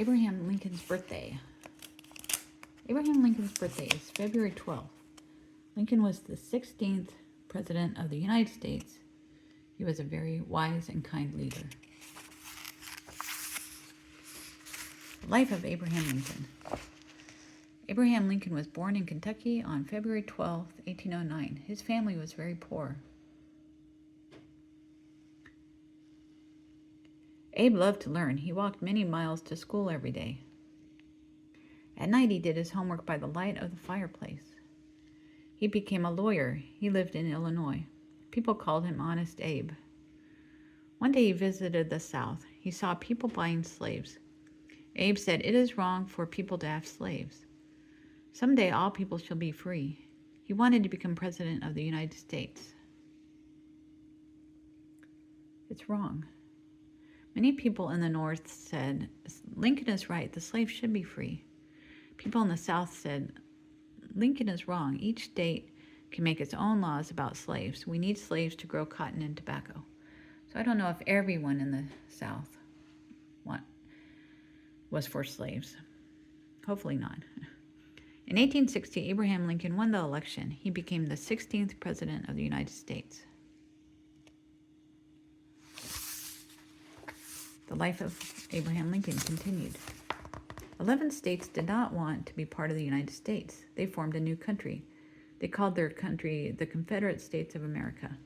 Abraham Lincoln's birthday. Abraham Lincoln's birthday is February 12th. Lincoln was the 16th President of the United States. He was a very wise and kind leader. The life of Abraham Lincoln. Abraham Lincoln was born in Kentucky on February 12, 1809. His family was very poor. Abe loved to learn. He walked many miles to school every day. At night, he did his homework by the light of the fireplace. He became a lawyer. He lived in Illinois. People called him Honest Abe. One day he visited the South. He saw people buying slaves. Abe said, "It is wrong for people to have slaves. Someday all people shall be free." He wanted to become President of the United States. It's wrong. Many people in the North said, "Lincoln is right. The slaves should be free." People in the South said, "Lincoln is wrong. Each state can make its own laws about slaves. We need slaves to grow cotton and tobacco." So I don't know if everyone in the South was for slaves. Hopefully not. In 1860, Abraham Lincoln won the election. He became the 16th President of the United States. The life of Abraham Lincoln continued. 11 states did not want to be part of the United States. They formed a new country. They called their country the Confederate States of America.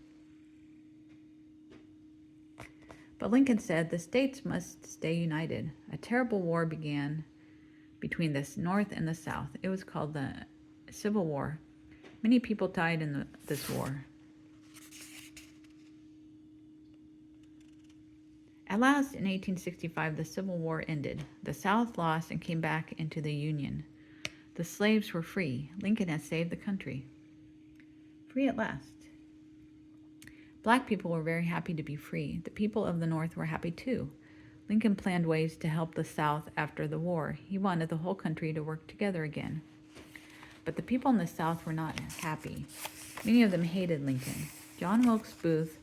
But Lincoln said the states must stay united. A terrible war began between the North and the South. It was called the Civil War. Many people died in this war. At last, in 1865, the Civil War ended. The South lost and came back into the Union. The slaves were free. Lincoln has saved the country. Free at last. Black people were very happy to be free. The people of the North were happy too. Lincoln planned ways to help the South after the war. He wanted the whole country to work together again. But the people in the South were not happy. Many of them hated Lincoln. John Wilkes Booth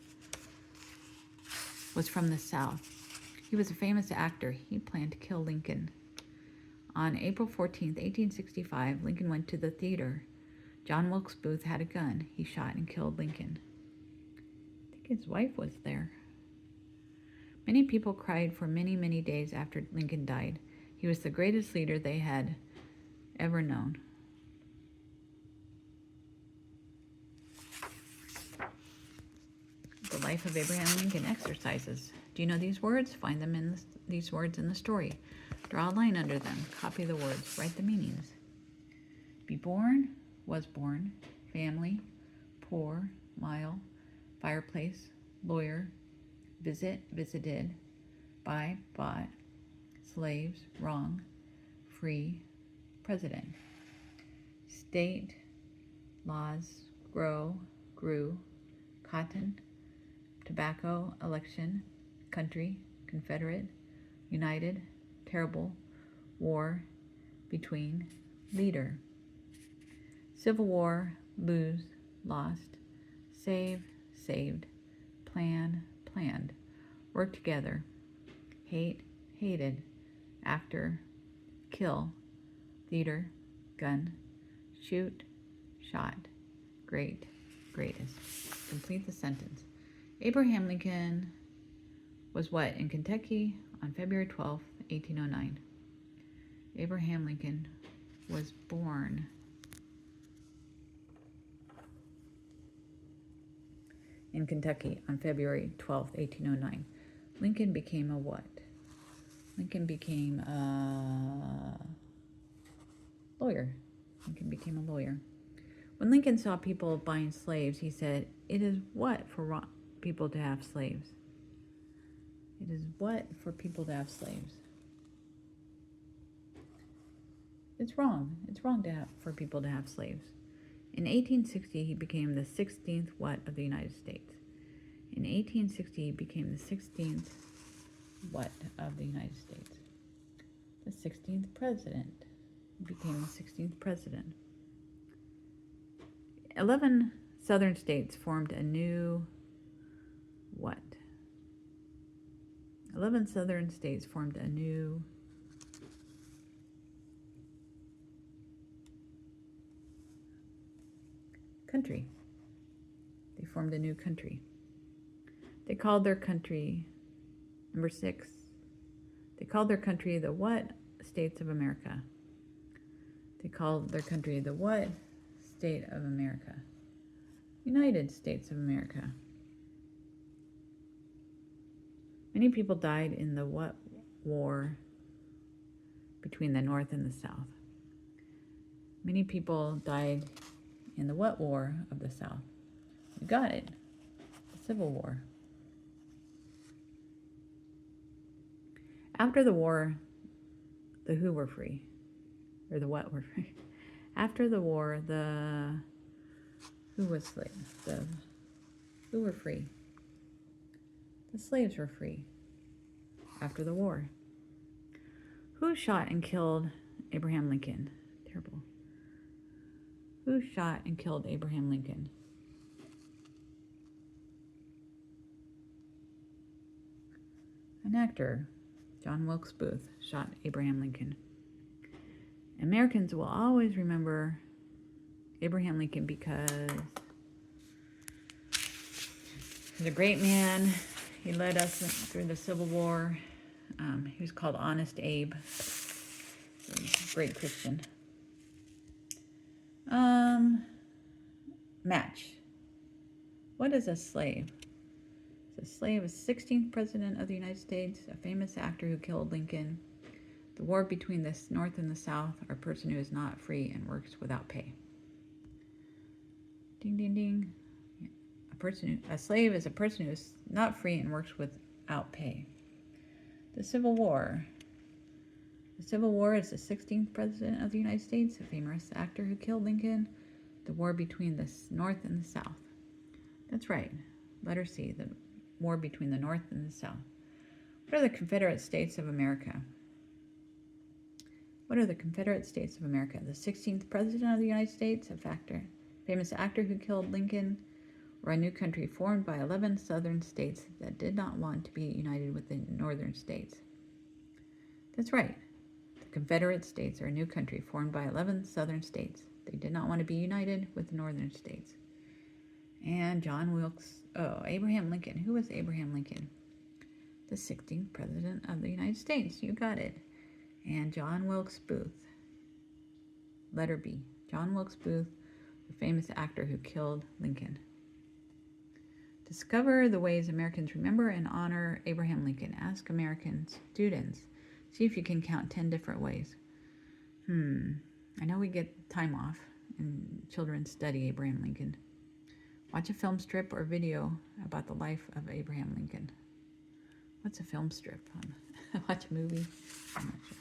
was from the South. He was a famous actor. He planned to kill Lincoln. On April 14, 1865, Lincoln went to the theater. John Wilkes Booth had a gun. He shot and killed Lincoln. I think his wife was there. Many people cried for many, many days after Lincoln died. He was the greatest leader they had ever known. The life of Abraham Lincoln exercises. Do you know these words? Find them in these words in the story. Draw a line under them. Copy the words. Write the meanings. Be born, was born, family, poor, mile, fireplace, lawyer, visit, visited, buy, bought, slaves, wrong, free, president, state, laws, grow, grew, cotton, tobacco, election, country, Confederate, united, terrible, war, between, leader, Civil War, lose, lost, save, saved, plan, planned, work together, hate, hated, actor, kill, theater, gun, shoot, shot, great, greatest. Complete the sentence. Abraham Lincoln was what in Kentucky on February 12, 1809? Abraham Lincoln was born in Kentucky on February 12, 1809. Lincoln became a what? Lincoln became a lawyer. Lincoln became a lawyer. When Lincoln saw people buying slaves, he said, "It is what for people to have slaves?" It is what for people to have slaves? It's wrong. It's wrong for people to have slaves. In 1860, he became the 16th what of the United States? In 1860, he became the 16th what of the United States? The 16th president. He became the 16th president. 11 southern states formed a new what? 11 southern states formed a new country. They formed a new country. They called their country, number 6, they called their country the what States of America? They called their country the what State of America? United States of America. Many people died in the what war between the North and the South? Many people died in the what war of the South? You got it. The Civil War. After the war, the who were free. Or the what were free. After the war, the who was slaves? The who were free? The slaves were free. After the war. Who shot and killed Abraham Lincoln? Terrible. Who shot and killed Abraham Lincoln? An actor, John Wilkes Booth, shot Abraham Lincoln. Americans will always remember Abraham Lincoln because he's a great man. He led us through the Civil War. He was called Honest Abe. Great Christian. Match. What is a slave? A slave is 16th President of the United States, a famous actor who killed Lincoln. The war between the North and the South, or a person who is not free and works without pay. Ding, ding, ding. A slave is a person who is not free and works without pay. The Civil War. The Civil War is the 16th President of the United States, a famous actor who killed Lincoln. The war between the North and the South. That's right. Letter C, the war between the North and the South. What are the Confederate States of America? What are the Confederate States of America? The 16th President of the United States, a famous actor who killed Lincoln, or a new country formed by 11 southern states that did not want to be united with the northern states? That's right. The Confederate States are a new country formed by 11 southern states. They did not want to be united with the northern states. And Abraham Lincoln. Who was Abraham Lincoln? The 16th President of the United States. You got it. And John Wilkes Booth. Letter B. John Wilkes Booth, the famous actor who killed Lincoln. Discover the ways Americans remember and honor Abraham Lincoln. Ask American students. See if you can count 10 different ways. I know we get time off and children study Abraham Lincoln. Watch a film strip or video about the life of Abraham Lincoln. What's a film strip? Watch a movie? I'm not sure.